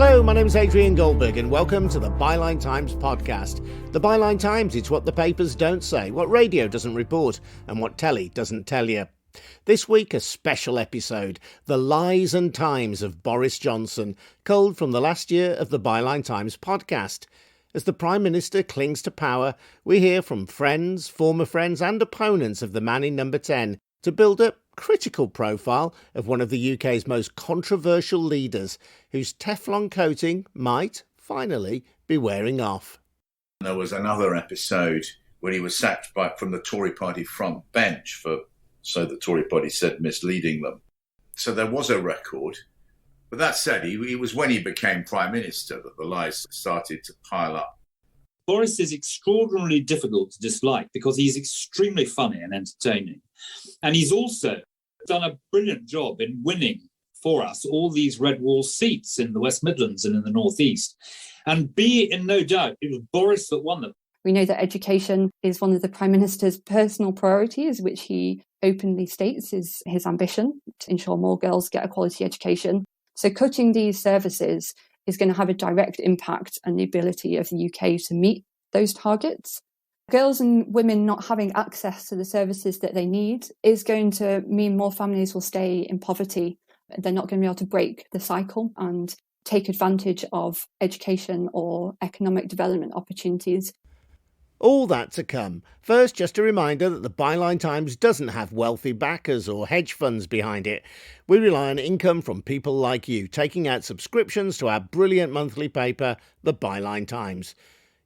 Hello, my name's Adrian Goldberg and welcome to the Byline Times podcast. The Byline Times, it's what the papers don't say, what radio doesn't report and what telly doesn't tell you. This week, a special episode, The Lies and Times of Boris Johnson, culled from the last year of the Byline Times podcast. As the Prime Minister clings to power, we hear from friends, former friends and opponents of the man in number 10 to build a critical profile of one of the UK's most controversial leaders, whose Teflon coating might, finally, be wearing off. There was another episode where he was sacked from the Tory party front bench for, so the Tory party said, misleading them. So there was a record. But that said, it was when he became Prime Minister that the lies started to pile up. Boris is extraordinarily difficult to dislike because he's extremely funny and entertaining. And he's also done a brilliant job in winning for us all these red wall seats in the West Midlands and in the North East. And be in no doubt, it was Boris that won them. We know that education is one of the Prime Minister's personal priorities, which he openly states is his ambition to ensure more girls get a quality education. So cutting these services is going to have a direct impact on the ability of the UK to meet those targets. Girls and women not having access to the services that they need is going to mean more families will stay in poverty. They're not going to be able to break the cycle and take advantage of education or economic development opportunities. All that to come. First, just a reminder that the Byline Times doesn't have wealthy backers or hedge funds behind it. We rely on income from people like you, taking out subscriptions to our brilliant monthly paper, the Byline Times.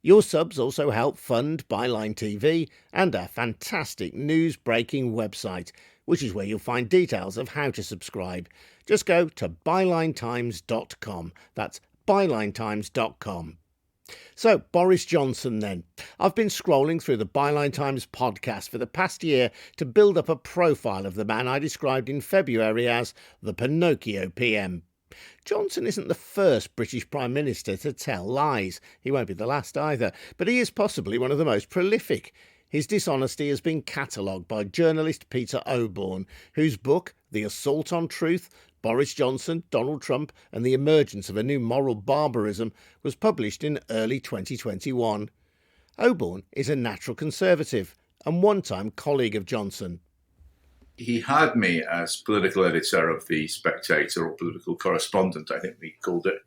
Your subs also help fund Byline TV and our fantastic news-breaking website, which is where you'll find details of how to subscribe. Just go to bylinetimes.com. That's bylinetimes.com. So, Boris Johnson then. I've been scrolling through the Byline Times podcast for the past year to build up a profile of the man I described in February as the Pinocchio PM. Johnson isn't the first British Prime Minister to tell lies. He won't be the last either, but he is possibly one of the most prolific. His dishonesty has been catalogued by journalist Peter Oborne, whose book, The Assault on Truth, Boris Johnson, Donald Trump and the Emergence of a New Moral Barbarism, was published in early 2021. Oborne is a natural conservative and one-time colleague of Johnson. He hired me as political editor of The Spectator, or political correspondent, I think we called it.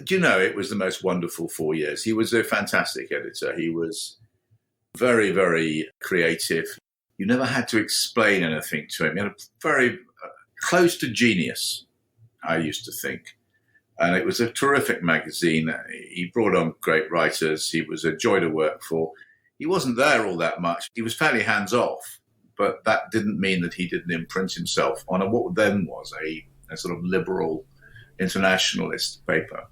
Do you know, it was the most wonderful 4 years. He was a fantastic editor. He was very, very creative. You never had to explain anything to him. He had a very close to genius, I used to think. And it was a terrific magazine. He brought on great writers. He was a joy to work for. He wasn't there all that much. He was fairly hands-off, but that didn't mean that he didn't imprint himself on what then was a sort of liberal internationalist paper.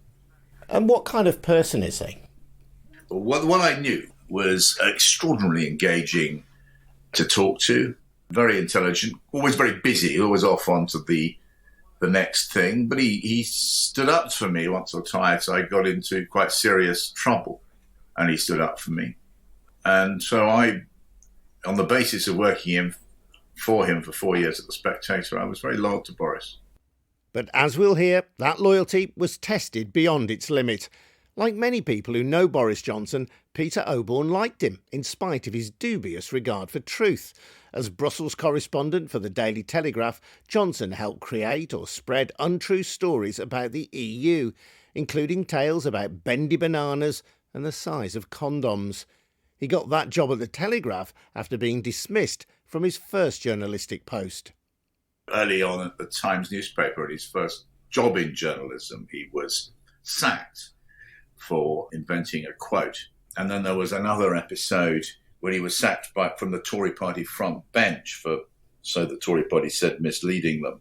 And what kind of person is he? What I knew was extraordinarily engaging to talk to, very intelligent, always very busy, always off onto the next thing. But he stood up for me once or twice. I got into quite serious trouble, and he stood up for me. And so on the basis of working for him for 4 years at The Spectator, I was very loyal to Boris. But as we'll hear, that loyalty was tested beyond its limit. Like many people who know Boris Johnson, Peter Oborne liked him, in spite of his dubious regard for truth. As Brussels correspondent for the Daily Telegraph, Johnson helped create or spread untrue stories about the EU, including tales about bendy bananas and the size of condoms. He got that job at the Telegraph after being dismissed from his first journalistic post. Early on at the Times newspaper, at his first job in journalism, he was sacked for inventing a quote. And then there was another episode where he was sacked from the Tory party front bench for, so the Tory party said, misleading them.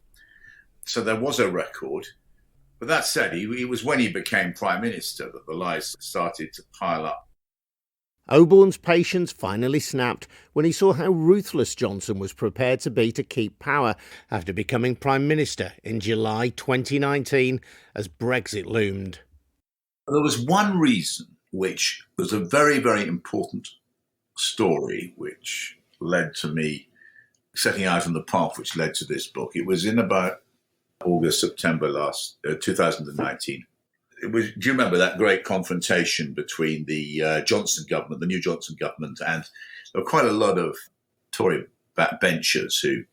So there was a record. But that said, it was when he became Prime Minister that the lies started to pile up. Oborne's patience finally snapped when he saw how ruthless Johnson was prepared to be to keep power after becoming Prime Minister in July 2019 as Brexit loomed. There was one reason which was a very, very important story which led to me setting out on the path which led to this book. It was in about August, September 2019. Do you remember that great confrontation between the Johnson government, the new Johnson government, and there were quite a lot of Tory backbenchers who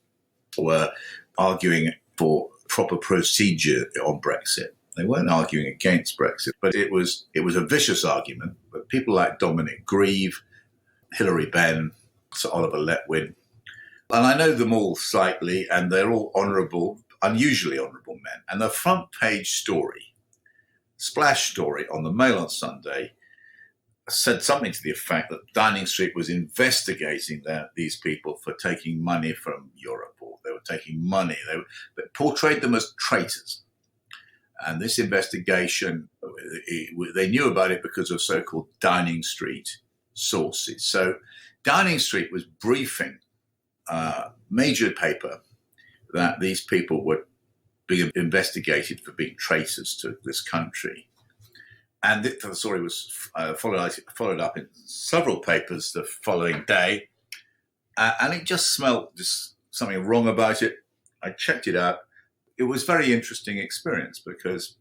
were arguing for proper procedure on Brexit. They weren't arguing against Brexit, but it was a vicious argument. But people like Dominic Grieve, Hilary Benn, Sir Oliver Letwin, and I know them all slightly, and they're all honourable, unusually honourable men. And the front page story, splash story on the Mail on Sunday, said something to the effect that Downing Street was investigating these people for taking money from Europe, or they were taking money. They portrayed them as traitors. And this investigation, they knew about it because of so-called Downing Street sources. So Downing Street was briefing a major paper that these people were being investigated for being traitors to this country. And the story was followed up in several papers the following day. And it just smelled just something wrong about it. I checked it out. It was a very interesting experience because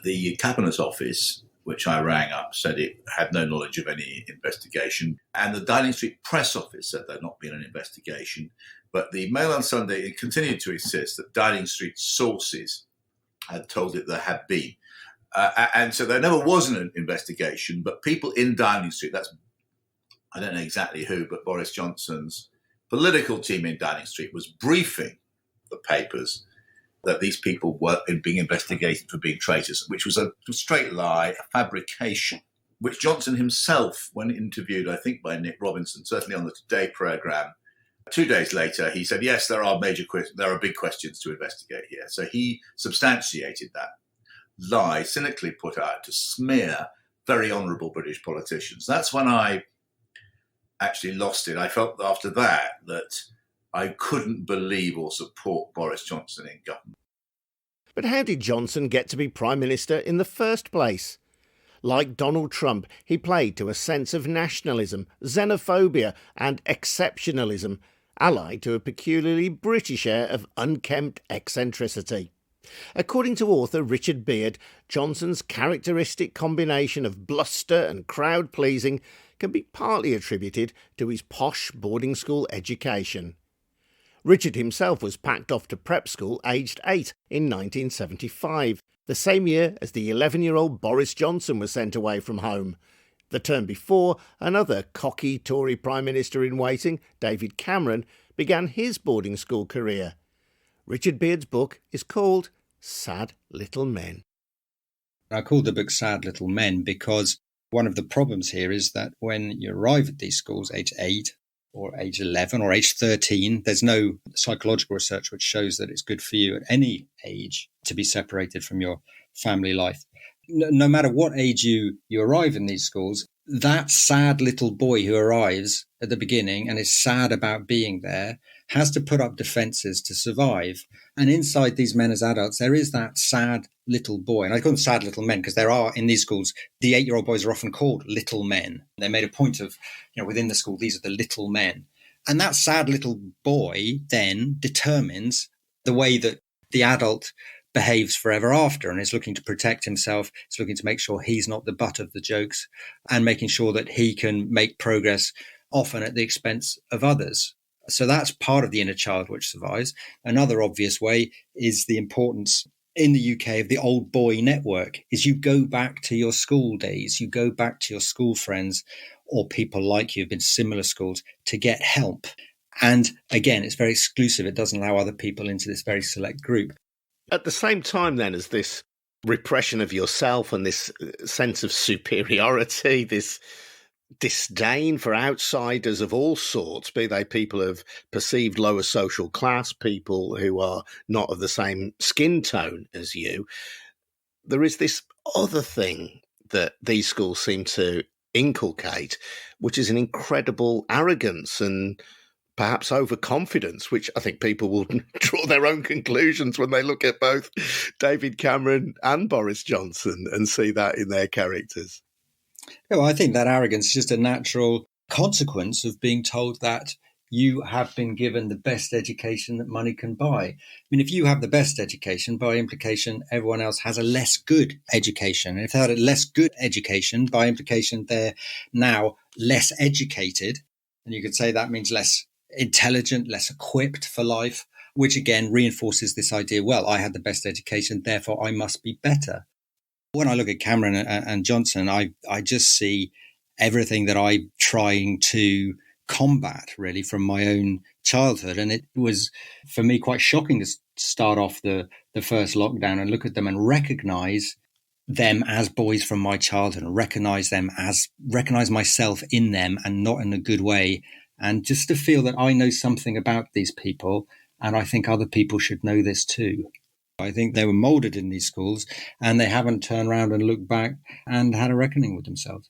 the Cabinet Office, which I rang up, said it had no knowledge of any investigation. And the Downing Street Press Office said there had not been an investigation. But the Mail on Sunday continued to insist that Downing Street sources had told it there had been. And so there never was an investigation, but people in Downing Street, I don't know exactly who, but Boris Johnson's political team in Downing Street was briefing the papers that these people were being investigated for being traitors, which was a straight lie, a fabrication, which Johnson himself, when interviewed, I think by Nick Robinson, certainly on the Today programme, 2 days later, he said, yes, there are big questions to investigate here. So he substantiated that lie, cynically put out to smear very honourable British politicians. That's when I actually lost it. I felt after that I couldn't believe or support Boris Johnson in government. But how did Johnson get to be Prime Minister in the first place? Like Donald Trump, he played to a sense of nationalism, xenophobia and exceptionalism, allied to a peculiarly British air of unkempt eccentricity. According to author Richard Beard, Johnson's characteristic combination of bluster and crowd-pleasing can be partly attributed to his posh boarding school education. Richard himself was packed off to prep school aged 8 in 1975, the same year as the 11-year-old Boris Johnson was sent away from home. The term before, another cocky Tory Prime Minister-in-waiting, David Cameron, began his boarding school career. Richard Beard's book is called Sad Little Men. I called the book Sad Little Men because one of the problems here is that when you arrive at these schools, age 8 or age 11 or age 13, there's no psychological research which shows that it's good for you at any age to be separated from your family life. No matter what age you arrive in these schools, that sad little boy who arrives at the beginning and is sad about being there has to put up defences to survive. And inside these men as adults, there is that sad little boy. And I call them sad little men because there are, in these schools, the 8-year-old boys are often called little men. They made a point of, within the school, these are the little men. And that sad little boy then determines the way that the adult behaves forever after and is looking to protect himself. It's looking to make sure he's not the butt of the jokes and making sure that he can make progress, often at the expense of others. So that's part of the inner child which survives. Another obvious way is the importance in the UK of the old boy network, is you go back to your school days, you go back to your school friends or people like you who've been in similar schools to get help. And again, it's very exclusive. It doesn't allow other people into this very select group. At the same time then as this repression of yourself and this sense of superiority, this disdain for outsiders of all sorts, be they people of perceived lower social class, people who are not of the same skin tone as you, there is this other thing that these schools seem to inculcate, which is an incredible arrogance and perhaps overconfidence, which I think people will draw their own conclusions when they look at both David Cameron and Boris Johnson and see that in their characters. Well, I think that arrogance is just a natural consequence of being told that you have been given the best education that money can buy. I mean, if you have the best education, by implication, everyone else has a less good education. And if they had a less good education, by implication, they're now less educated. And you could say that means less intelligent, less equipped for life, which again reinforces this idea, well, I had the best education, therefore I must be better. When I look at Cameron and Johnson, I just see everything that I'm trying to combat, really, from my own childhood. And it was, for me, quite shocking to start off the first lockdown and look at them and recognise them as boys from my childhood and recognise myself in them and not in a good way. And just to feel that I know something about these people, and I think other people should know this too. I think they were moulded in these schools and they haven't turned around and looked back and had a reckoning with themselves.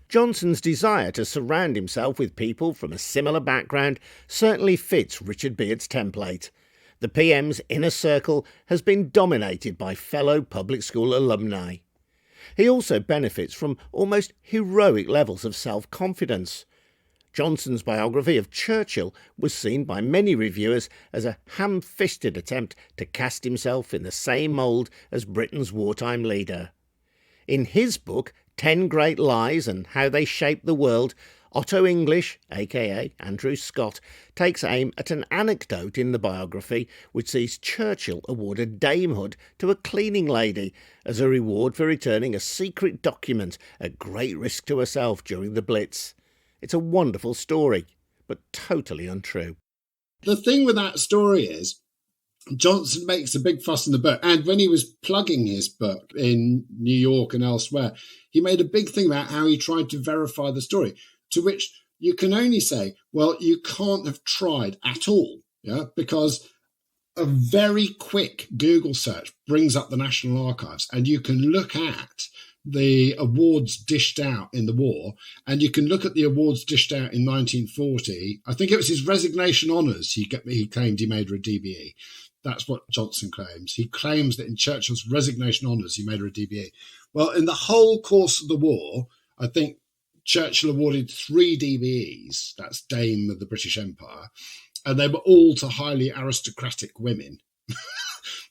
Johnson's desire to surround himself with people from a similar background certainly fits Richard Beard's template. The PM's inner circle has been dominated by fellow public school alumni. He also benefits from almost heroic levels of self-confidence. Johnson's biography of Churchill was seen by many reviewers as a ham-fisted attempt to cast himself in the same mould as Britain's wartime leader. In his book, 10 Great Lies and How They Shaped the World, Otto English, aka Andrew Scott, takes aim at an anecdote in the biography which sees Churchill award a damehood to a cleaning lady as a reward for returning a secret document at great risk to herself during the Blitz. It's a wonderful story, but totally untrue. The thing with that story is Johnson makes a big fuss in the book. And when he was plugging his book in New York and elsewhere, he made a big thing about how he tried to verify the story, to which you can only say, well, you can't have tried at all, because a very quick Google search brings up the National Archives and you can look at the awards dished out in the war, and you can look at the awards dished out in 1940. I think it was his resignation honours he claimed he made her a DBE. That's what Johnson claims. He claims that in Churchill's resignation honours he made her a DBE. Well, in the whole course of the war, I think Churchill awarded 3 DBEs, that's Dame of the British Empire, and they were all to highly aristocratic women.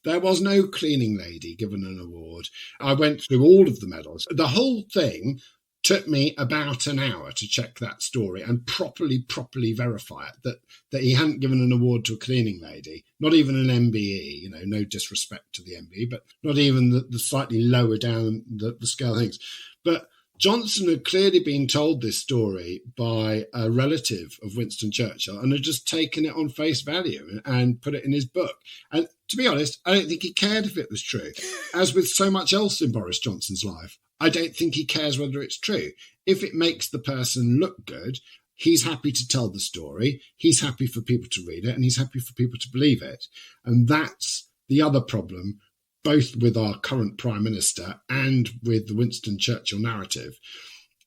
There was no cleaning lady given an award. I went through all of the medals. The whole thing took me about an hour to check that story and properly verify it, that he hadn't given an award to a cleaning lady, not even an MBE, no disrespect to the MBE, but not even the slightly lower down the scale things. But Johnson had clearly been told this story by a relative of Winston Churchill and had just taken it on face value and put it in his book. And to be honest, I don't think he cared if it was true. As with so much else in Boris Johnson's life, I don't think he cares whether it's true. If it makes the person look good, he's happy to tell the story, he's happy for people to read it, and he's happy for people to believe it. And that's the other problem, both with our current Prime Minister and with the Winston Churchill narrative.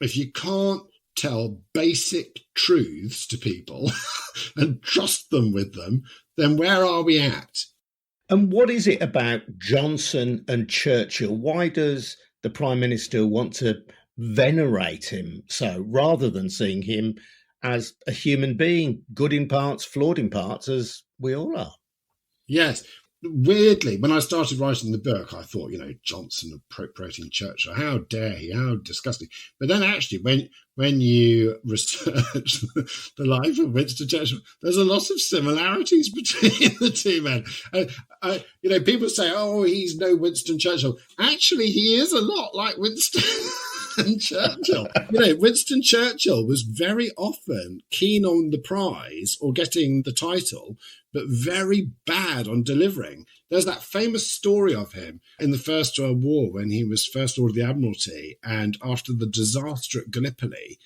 If you can't tell basic truths to people and trust them with them, then where are we at? And what is it about Johnson and Churchill? Why does the Prime Minister want to venerate him so, rather than seeing him as a human being, good in parts, flawed in parts, as we all are? Yes. Weirdly, when I started writing the book, I thought, Johnson appropriating Churchill, how dare he, how disgusting. But then actually, when you research the life of Winston Churchill, there's a lot of similarities between the two men. People say, oh, he's no Winston Churchill. Actually, he is a lot like Winston Churchill. Winston Churchill was very often keen on the prize or getting the title, but very bad on delivering. There's that famous story of him in the First World War when he was First Lord of the Admiralty, and after the disaster at Gallipoli,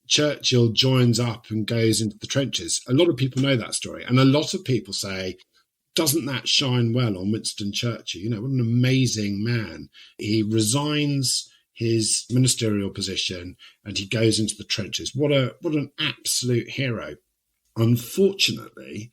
Churchill joins up and goes into the trenches. A lot of people know that story, and a lot of people say, doesn't that shine well on Winston Churchill? What an amazing man. He resigns his ministerial position and he goes into the trenches. What an absolute hero. Unfortunately,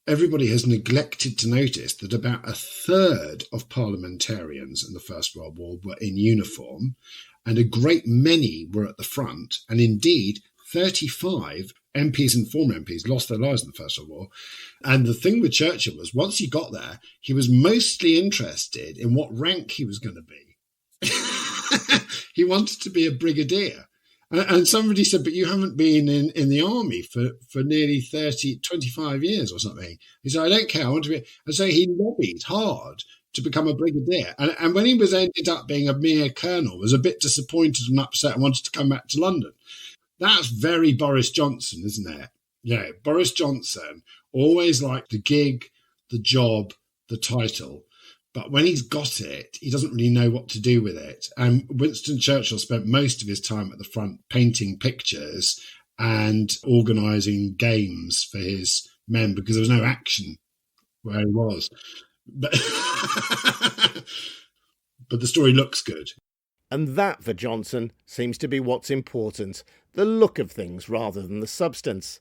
everybody has neglected to notice that about a third of parliamentarians in the First World War were in uniform, and a great many were at the front, and indeed 35 MPs and former MPs lost their lives in the First World War. And the thing with Churchill was once he got there, he was mostly interested in what rank he was going to be. He wanted to be a brigadier. And somebody said, but you haven't been in the army for nearly 25 years or something. He said, I don't care, I want to be. And so he lobbied hard to become a brigadier. And when he ended up being a mere colonel, was a bit disappointed and upset and wanted to come back to London. That's very Boris Johnson, isn't it? Yeah, Boris Johnson always liked the gig, the job, the title. But when he's got it, he doesn't really know what to do with it. And Winston Churchill spent most of his time at the front painting pictures and organising games for his men because there was no action where he was. But, but the story looks good. And that, for Johnson, seems to be what's important, the look of things rather than the substance.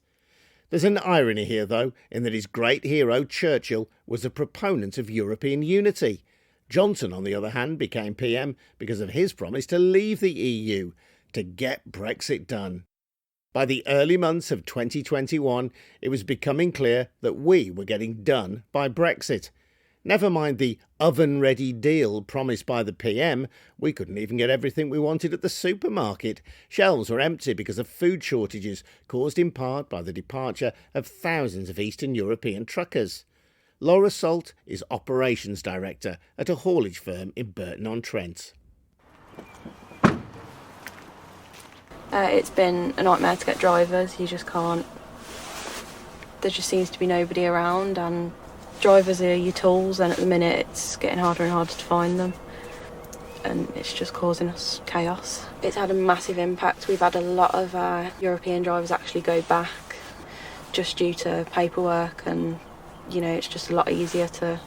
There's an irony here, though, in that his great hero, Churchill, was a proponent of European unity. Johnson, on the other hand, became PM because of his promise to leave the EU, to get Brexit done. By the early months of 2021, it was becoming clear that we were getting done by Brexit. Never mind the oven-ready deal promised by the PM, we couldn't even get everything we wanted at the supermarket. Shelves were empty because of food shortages, caused in part by the departure of thousands of Eastern European truckers. Laura Salt is Operations Director at a haulage firm in Burton-on-Trent. It's been a nightmare to get drivers. You just can't. There just seems to be nobody around, and drivers are your tools, and at the minute it's getting harder and harder to find them, and it's just causing us chaos. It's had a massive impact. We've had a lot of European drivers actually go back just due to paperwork, and it's just a lot easier to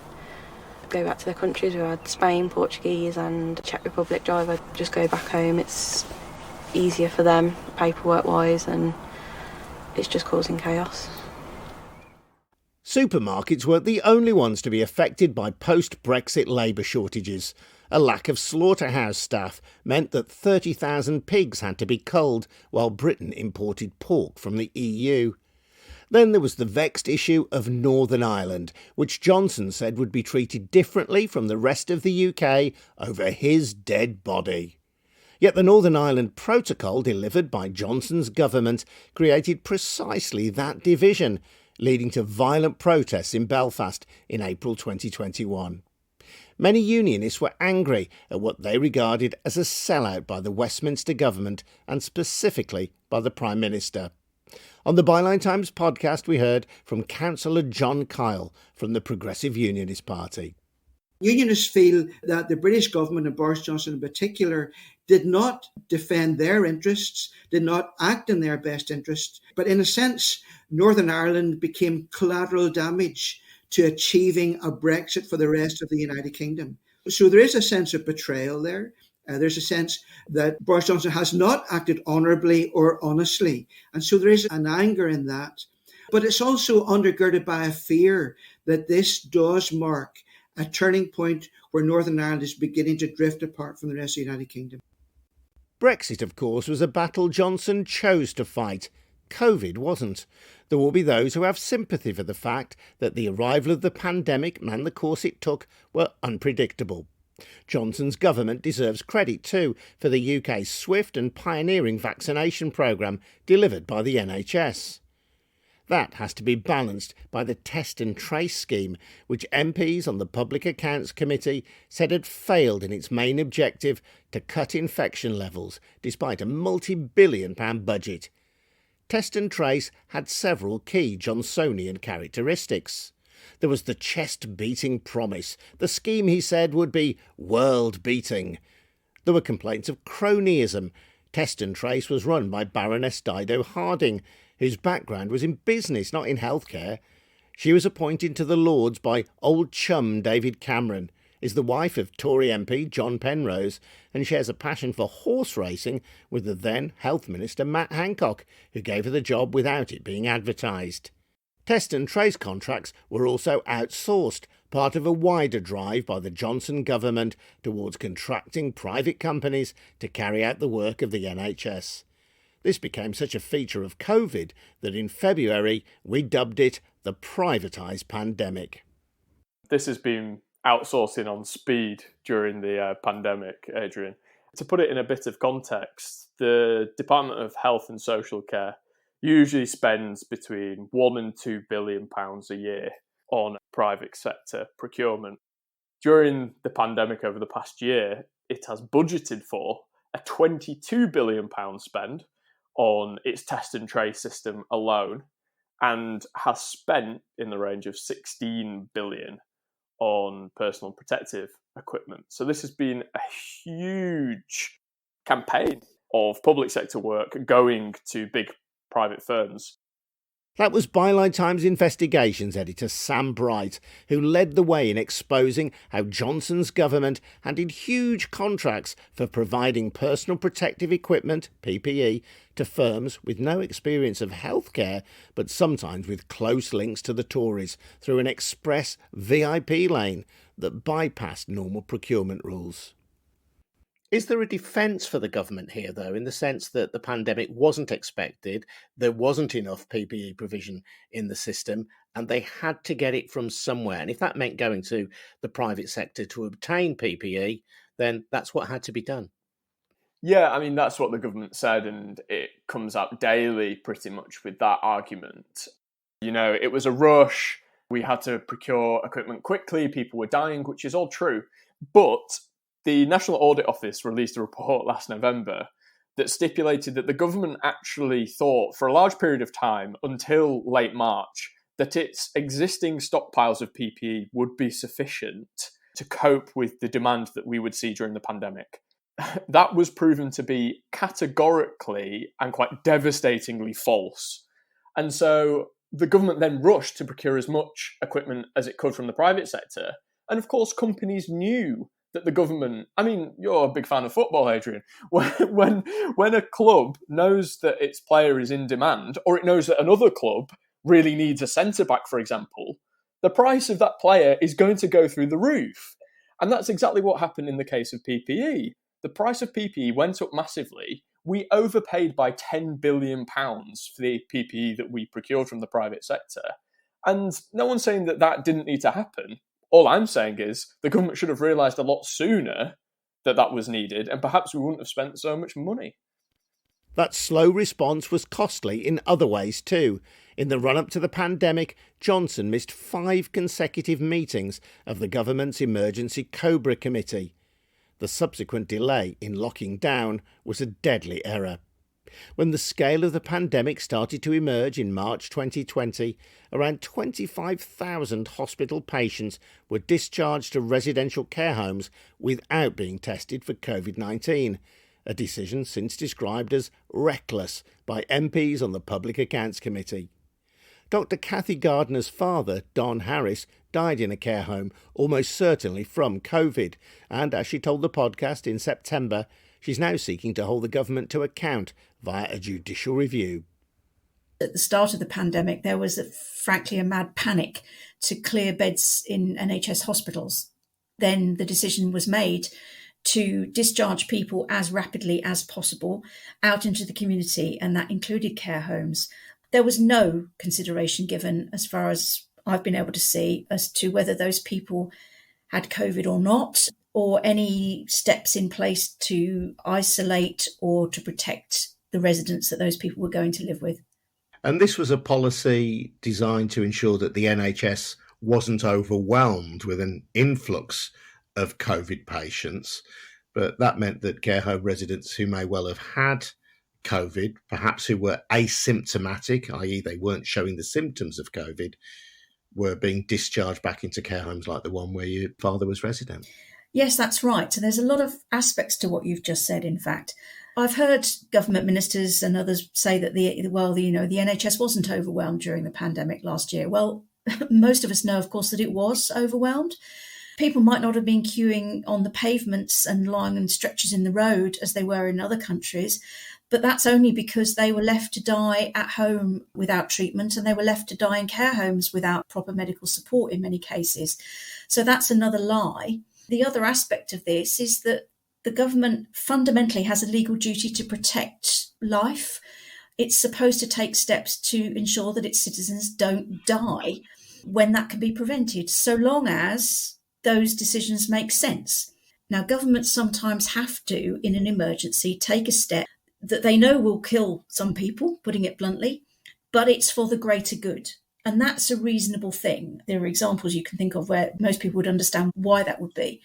go back to their countries. We had Spain, Portuguese and Czech Republic driver just go back home. It's easier for them paperwork wise, and it's just causing chaos. Supermarkets weren't the only ones to be affected by post-Brexit labour shortages. A lack of slaughterhouse staff meant that 30,000 pigs had to be culled while Britain imported pork from the EU. Then there was the vexed issue of Northern Ireland, which Johnson said would be treated differently from the rest of the UK over his dead body. Yet the Northern Ireland Protocol delivered by Johnson's government created precisely that division, leading to violent protests in Belfast in April 2021. Many unionists were angry at what they regarded as a sellout by the Westminster government and specifically by the Prime Minister. On the Byline Times podcast, we heard from Councillor John Kyle from the Progressive Unionist Party. Unionists feel that the British government and Boris Johnson in particular did not defend their interests, did not act in their best interests, but in a sense, Northern Ireland became collateral damage to achieving a Brexit for the rest of the United Kingdom. So there is a sense of betrayal there. There's a sense that Boris Johnson has not acted honourably or honestly. And so there is an anger in that. But it's also undergirded by a fear that this does mark a turning point where Northern Ireland is beginning to drift apart from the rest of the United Kingdom. Brexit, of course, was a battle Johnson chose to fight. COVID wasn't. There will be those who have sympathy for the fact that the arrival of the pandemic and the course it took were unpredictable. Johnson's government deserves credit too for the UK's swift and pioneering vaccination programme delivered by the NHS. That has to be balanced by the test and trace scheme, which MPs on the Public Accounts Committee said had failed in its main objective to cut infection levels despite a multi-billion-pound budget. Test and trace had several key Johnsonian characteristics. There was the chest-beating promise. The scheme, he said, would be world-beating. There were complaints of cronyism. Test and Trace was run by Baroness Dido Harding, whose background was in business, not in healthcare. She was appointed to the Lords by old chum David Cameron, is the wife of Tory MP John Penrose, and shares a passion for horse racing with the then Health Minister Matt Hancock, who gave her the job without it being advertised. Test and trace contracts were also outsourced, part of a wider drive by the Johnson government towards contracting private companies to carry out the work of the NHS. This became such a feature of COVID that in February we dubbed it the privatised pandemic. This has been outsourcing on speed during the pandemic, Adrian. To put it in a bit of context, the Department of Health and Social Care usually spends between £1 and £2 billion a year on private sector procurement. During the pandemic over the past year, it has budgeted for a £22 billion spend on its test and trace system alone, and has spent in the range of £16 billion on personal protective equipment. So this has been a huge campaign of public sector work going to big private firms. That was Byline Times investigations editor Sam Bright, who led the way in exposing how Johnson's government handed huge contracts for providing personal protective equipment, PPE, to firms with no experience of healthcare, but sometimes with close links to the Tories through an express VIP lane that bypassed normal procurement rules. Is there a defence for the government here, though, in the sense that the pandemic wasn't expected, there wasn't enough PPE provision in the system, and they had to get it from somewhere? And if that meant going to the private sector to obtain PPE, then that's what had to be done. Yeah, I mean, that's what the government said, and it comes up daily pretty much with that argument. You know, it was a rush, we had to procure equipment quickly, people were dying, which is all true, but the National Audit Office released a report last November that stipulated that the government actually thought for a large period of time, until late March, that its existing stockpiles of PPE would be sufficient to cope with the demand that we would see during the pandemic. That was proven to be categorically and quite devastatingly false. And so the government then rushed to procure as much equipment as it could from the private sector. And of course, companies knew that the government, I mean, you're a big fan of football, Adrian. When a club knows that its player is in demand, or it knows that another club really needs a centre-back, for example, the price of that player is going to go through the roof. And that's exactly what happened in the case of PPE. The price of PPE went up massively. We overpaid by £10 billion for the PPE that we procured from the private sector. And no one's saying that that didn't need to happen. All I'm saying is the government should have realised a lot sooner that that was needed, and perhaps we wouldn't have spent so much money. That slow response was costly in other ways too. In the run-up to the pandemic, Johnson missed 5 consecutive meetings of the government's Emergency Cobra Committee. The subsequent delay in locking down was a deadly error. When the scale of the pandemic started to emerge in March 2020, around 25,000 hospital patients were discharged to residential care homes without being tested for COVID-19, a decision since described as reckless by MPs on the Public Accounts Committee. Dr. Cathy Gardner's father, Don Harris, died in a care home, almost certainly from COVID, and as she told the podcast in September, she's now seeking to hold the government to account via a judicial review. At the start of the pandemic, there was, frankly, a mad panic to clear beds in NHS hospitals. Then the decision was made to discharge people as rapidly as possible out into the community, and that included care homes. There was no consideration given, as far as I've been able to see, as to whether those people had COVID or not, or any steps in place to isolate or to protect the residents that those people were going to live with. And this was a policy designed to ensure that the NHS wasn't overwhelmed with an influx of COVID patients, but that meant that care home residents who may well have had COVID, perhaps who were asymptomatic, i.e. they weren't showing the symptoms of COVID, were being discharged back into care homes like the one where your father was resident. Yes, that's right. So there's a lot of aspects to what you've just said, in fact. I've heard government ministers and others say that the NHS wasn't overwhelmed during the pandemic last year. Well, most of us know, of course, that it was overwhelmed. People might not have been queuing on the pavements and lying on stretchers in the road as they were in other countries, but that's only because they were left to die at home without treatment, and they were left to die in care homes without proper medical support in many cases. So that's another lie. The other aspect of this is that the government fundamentally has a legal duty to protect life. It's supposed to take steps to ensure that its citizens don't die when that can be prevented, so long as those decisions make sense. Now, governments sometimes have to, in an emergency, take a step that they know will kill some people, putting it bluntly, but it's for the greater good. And that's a reasonable thing. There are examples you can think of where most people would understand why that would be.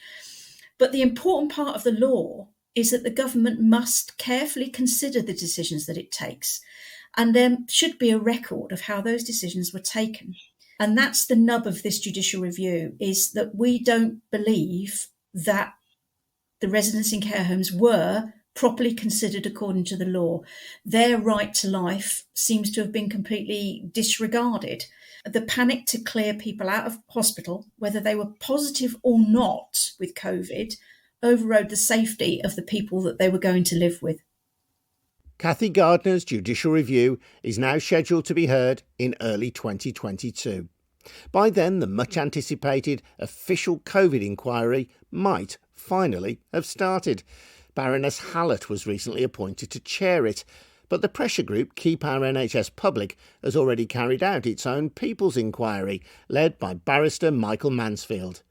But the important part of the law is that the government must carefully consider the decisions that it takes. And there should be a record of how those decisions were taken. And that's the nub of this judicial review, is that we don't believe that the residents in care homes were properly considered according to the law. Their right to life seems to have been completely disregarded. The panic to clear people out of hospital, whether they were positive or not with COVID, overrode the safety of the people that they were going to live with. Cathy Gardner's judicial review is now scheduled to be heard in early 2022. By then, the much-anticipated official COVID inquiry might finally have started. Baroness Hallett was recently appointed to chair it, but the pressure group Keep Our NHS Public has already carried out its own People's Inquiry, led by barrister Michael Mansfield.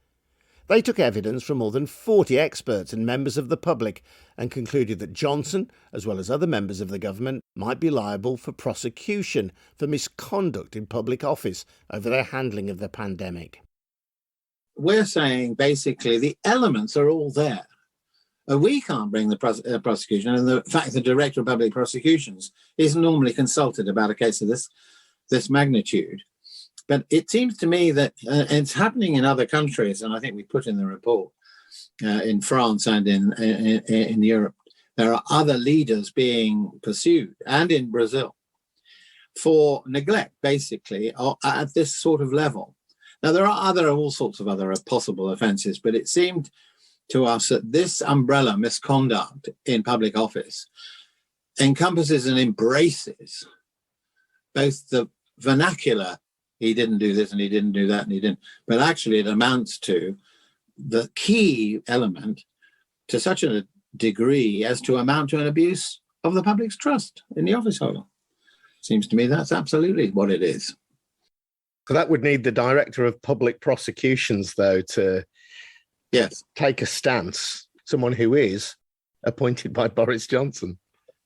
They took evidence from more than 40 experts and members of the public and concluded that Johnson, as well as other members of the government, might be liable for prosecution for misconduct in public office over their handling of the pandemic. We're saying basically the elements are all there. We can't bring the prosecution, and the fact the Director of Public Prosecutions isn't normally consulted about a case of this magnitude. But it seems to me that it's happening in other countries, and I think we put in the report, in France and in Europe, there are other leaders being pursued, and in Brazil, for neglect, basically, at this sort of level. Now, there are all sorts of other possible offences, but it seemed to us that this umbrella misconduct in public office encompasses and embraces both the vernacular, he didn't do this and he didn't do that and he didn't, but actually it amounts to the key element to such a degree as to amount to an abuse of the public's trust in the office holder. Seems to me that's absolutely what it is. So that would need the Director of Public Prosecutions, though, to take a stance, someone who is appointed by Boris Johnson.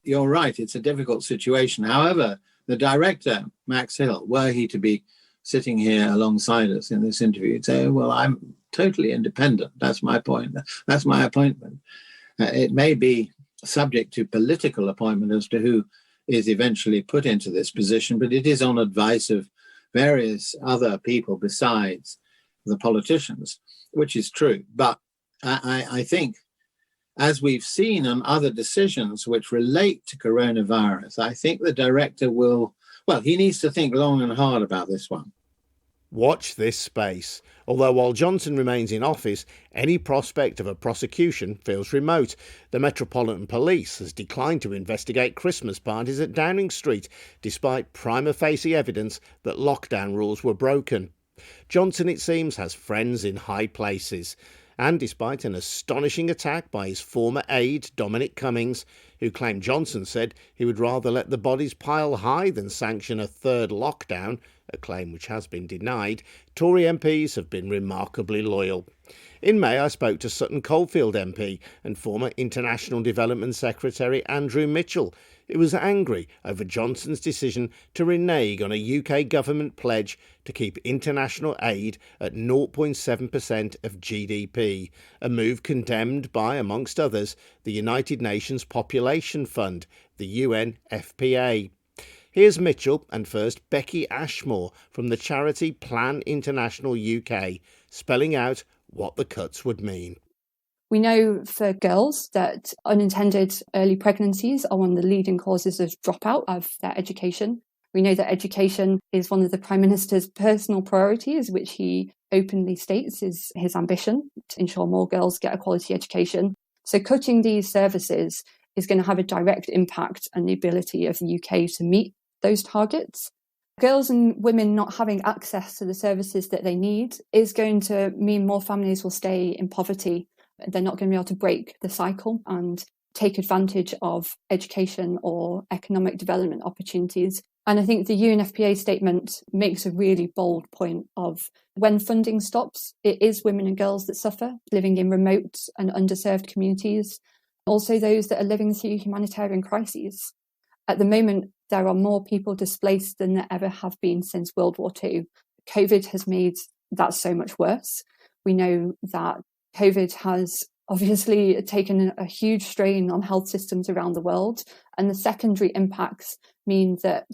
You're right, it's a difficult situation. However, the director, Max Hill, were he to be sitting here alongside us in this interview, he'd say, well, I'm totally independent. That's my point. That's my appointment. It may be subject to political appointment as to who is eventually put into this position, but it is on advice of various other people besides the politicians, which is true. But I think, as we've seen on other decisions which relate to coronavirus, I think the director he needs to think long and hard about this one. Watch this space. Although while Johnson remains in office, any prospect of a prosecution feels remote. The Metropolitan Police has declined to investigate Christmas parties at Downing Street, despite prima facie evidence that lockdown rules were broken. Johnson, it seems, has friends in high places. And despite an astonishing attack by his former aide, Dominic Cummings, who claimed Johnson said he would rather let the bodies pile high than sanction a third lockdown, a claim which has been denied, Tory MPs have been remarkably loyal. In May, I spoke to Sutton Coldfield MP and former International Development Secretary Andrew Mitchell, who was angry over Johnson's decision to renege on a UK government pledge to keep international aid at 0.7% of GDP, a move condemned by, amongst others, the United Nations Population Fund, the UNFPA. Here's Mitchell and first Bekki Ashmore from the charity Plan International UK, spelling out what the cuts would mean. We know for girls that unintended early pregnancies are one of the leading causes of dropout of their education. We know that education is one of the Prime Minister's personal priorities, which he openly states is his ambition to ensure more girls get a quality education. So cutting these services is going to have a direct impact on the ability of the UK to meet those targets. Girls and women not having access to the services that they need is going to mean more families will stay in poverty they're not going to be able to break the cycle and take advantage of education or economic development opportunities. And I think the UNFPA statement makes a really bold point of when funding stops, it is women and girls that suffer, living in remote and underserved communities, also those that are living through humanitarian crises. At the moment, there are more people displaced than there ever have been since World War II. COVID has made that so much worse. We know that COVID has obviously taken a huge strain on health systems around the world, and the secondary impacts mean that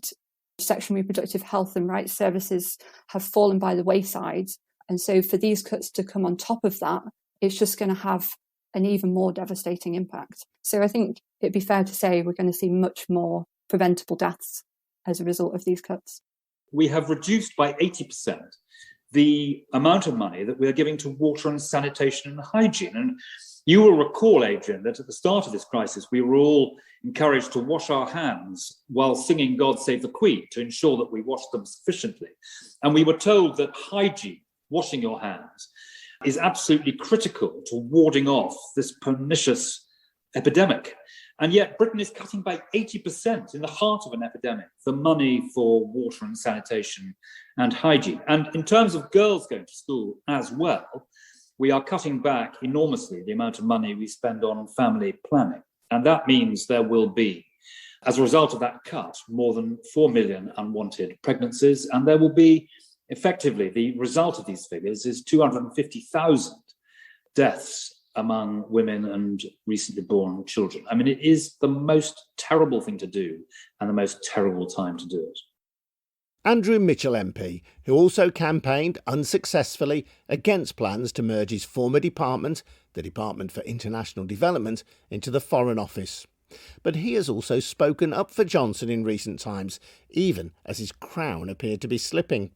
sexual and reproductive health and rights services have fallen by the wayside. And so for these cuts to come on top of that, it's just going to have an even more devastating impact. So I think it'd be fair to say we're going to see much more preventable deaths as a result of these cuts. We have reduced by 80% the amount of money that we are giving to water and sanitation and hygiene. And you will recall, Adrian, that at the start of this crisis, we were all encouraged to wash our hands while singing God Save the Queen to ensure that we washed them sufficiently. And we were told that hygiene, washing your hands, is absolutely critical to warding off this pernicious epidemic. And yet Britain is cutting by 80% in the heart of an epidemic, the money for water and sanitation and hygiene. And in terms of girls going to school as well, we are cutting back enormously the amount of money we spend on family planning. And that means there will be, as a result of that cut, more than 4 million unwanted pregnancies. And there will be, effectively, the result of these figures is 250,000 deaths among women and recently born children. I mean, it is the most terrible thing to do and the most terrible time to do it. Andrew Mitchell MP, who also campaigned unsuccessfully against plans to merge his former department, the Department for International Development, into the Foreign Office. But he has also spoken up for Johnson in recent times, even as his crown appeared to be slipping.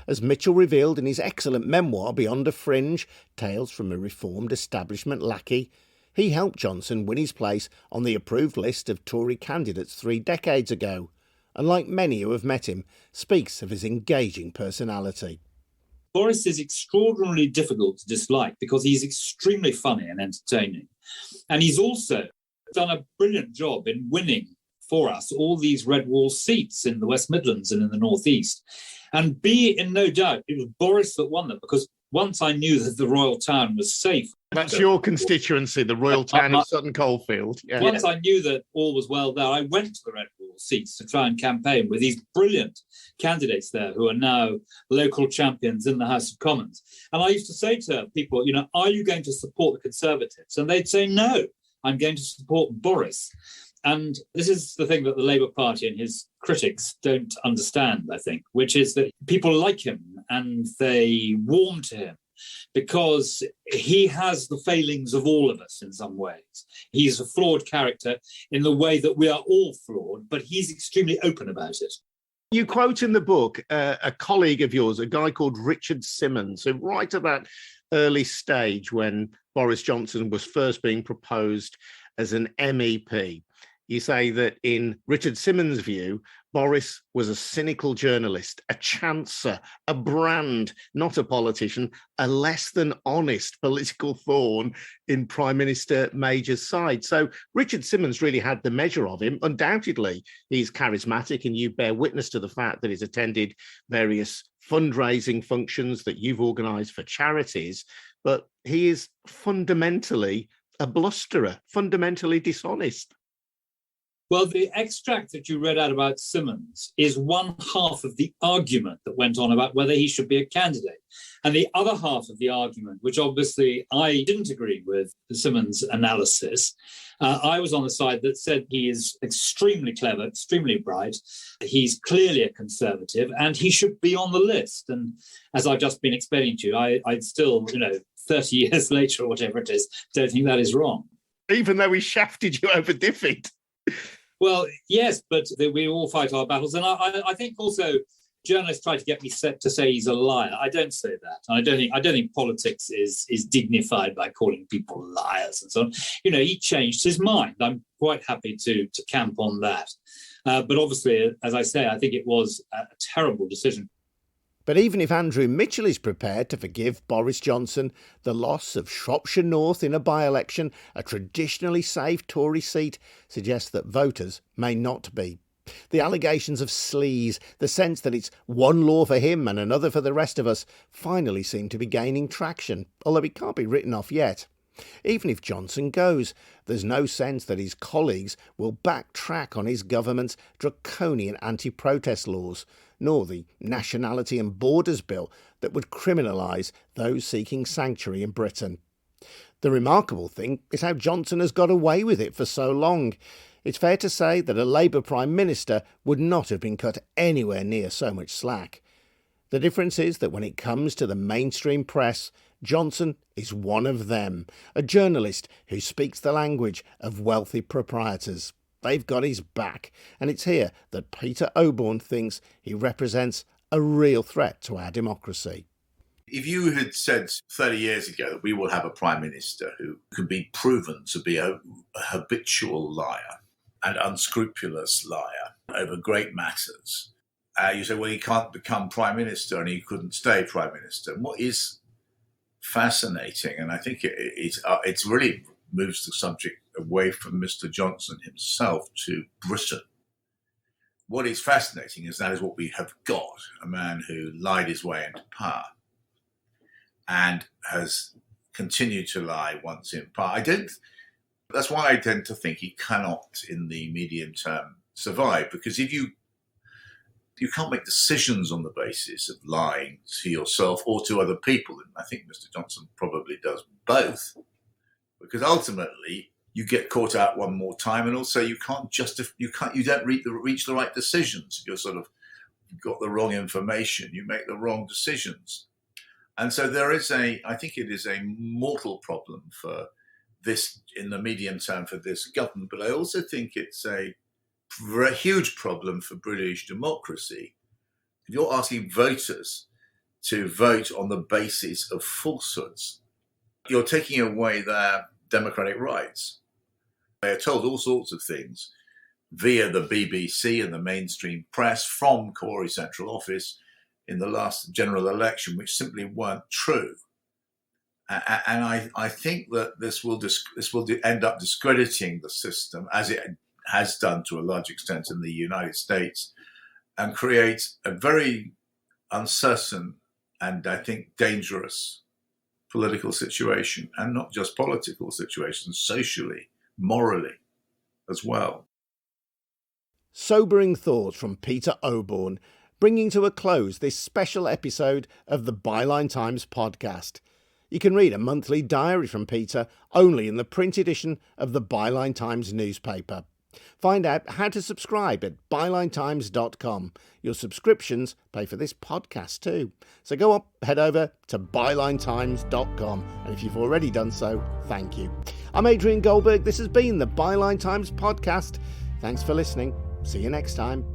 As Mitchell revealed in his excellent memoir Beyond a Fringe, Tales from a Reformed Establishment Lackey, he helped Johnson win his place on the approved list of Tory candidates 3 decades ago, and like many who have met him, speaks of his engaging personality. Boris is extraordinarily difficult to dislike because he's extremely funny and entertaining. And he's also done a brilliant job in winning for us all these red wall seats in the West Midlands and in the North East. And be in no doubt, it was Boris that won them, because once I knew that the Royal Town was safe. That's your constituency, the Royal Town of Sutton Coldfield. Yeah. Once I knew that all was well there, I went to the red wall seats to try and campaign with these brilliant candidates there who are now local champions in the House of Commons. And I used to say to people, are you going to support the Conservatives? And they'd say, no, I'm going to support Boris. And this is the thing that the Labour Party and his critics don't understand, I think, which is that people like him and they warm to him because he has the failings of all of us in some ways. He's a flawed character in the way that we are all flawed, but he's extremely open about it. You quote in the book a colleague of yours, a guy called Richard Simmons, who right at that early stage when Boris Johnson was first being proposed as an MEP, you say that in Richard Simmons' view, Boris was a cynical journalist, a chancer, a brand, not a politician, a less than honest political thorn in Prime Minister Major's side. So Richard Simmons really had the measure of him. Undoubtedly, he's charismatic, and you bear witness to the fact that he's attended various fundraising functions that you've organised for charities. But he is fundamentally a blusterer, fundamentally dishonest. Well, the extract that you read out about Simmons is one half of the argument that went on about whether he should be a candidate. And the other half of the argument, which obviously I didn't agree with Simmons' analysis, I was on the side that said he is extremely clever, extremely bright. He's clearly a Conservative and he should be on the list. And as I've just been explaining to you, I'd still, 30 years later or whatever it is, don't think that is wrong. Even though he shafted you over defeat. Well, yes, but we all fight our battles. And I think also journalists try to get me to say he's a liar. I don't say that. I don't think politics is dignified by calling people liars and so on. He changed his mind. I'm quite happy to camp on that. But obviously, as I say, I think it was a terrible decision. But even if Andrew Mitchell is prepared to forgive Boris Johnson the loss of Shropshire North in a by-election, a traditionally safe Tory seat suggests that voters may not be. The allegations of sleaze, the sense that it's one law for him and another for the rest of us, finally seem to be gaining traction, although it can't be written off yet. Even if Johnson goes, there's no sense that his colleagues will backtrack on his government's draconian anti-protest laws, nor the Nationality and Borders Bill that would criminalise those seeking sanctuary in Britain. The remarkable thing is how Johnson has got away with it for so long. It's fair to say that a Labour Prime Minister would not have been cut anywhere near so much slack. The difference is that when it comes to the mainstream press, Johnson is one of them, a journalist who speaks the language of wealthy proprietors. They've got his back, and it's here that Peter Oborne thinks he represents a real threat to our democracy. If you had said 30 years ago that we will have a Prime Minister who can be proven to be a habitual liar, an unscrupulous liar over great matters, you say, well, he can't become Prime Minister and he couldn't stay Prime Minister. And what is fascinating, and I think it's really moves the subject away from Mr. Johnson himself to Britain. What is fascinating is that is what we have got, a man who lied his way into power and has continued to lie once in power. That's why I tend to think he cannot, in the medium term, survive, because if you can't make decisions on the basis of lying to yourself or to other people, and I think Mr. Johnson probably does both, because ultimately you get caught out one more time, and also you don't reach the right decisions. You're sort of got the wrong information. You make the wrong decisions. And so I think it is a mortal problem for this in the medium term for this government, but I also think it's a huge problem for British democracy. If you're asking voters to vote on the basis of falsehoods, you're taking away their democratic rights. They are told all sorts of things via the BBC and the mainstream press from Corey Central Office in the last general election, which simply weren't true. And I think that this will end up discrediting the system, as it has done to a large extent in the United States, and create a very uncertain and, I think, dangerous political situation, and not just political situations, socially, morally as well. Sobering thoughts from Peter Oborne, bringing to a close this special episode of the Byline Times podcast. You can read a monthly diary from Peter only in the print edition of the Byline Times newspaper. Find out how to subscribe at bylinetimes.com. Your subscriptions pay for this podcast too. So go up, head over to bylinetimes.com. And if you've already done so, thank you. I'm Adrian Goldberg. This has been the Byline Times podcast. Thanks for listening. See you next time.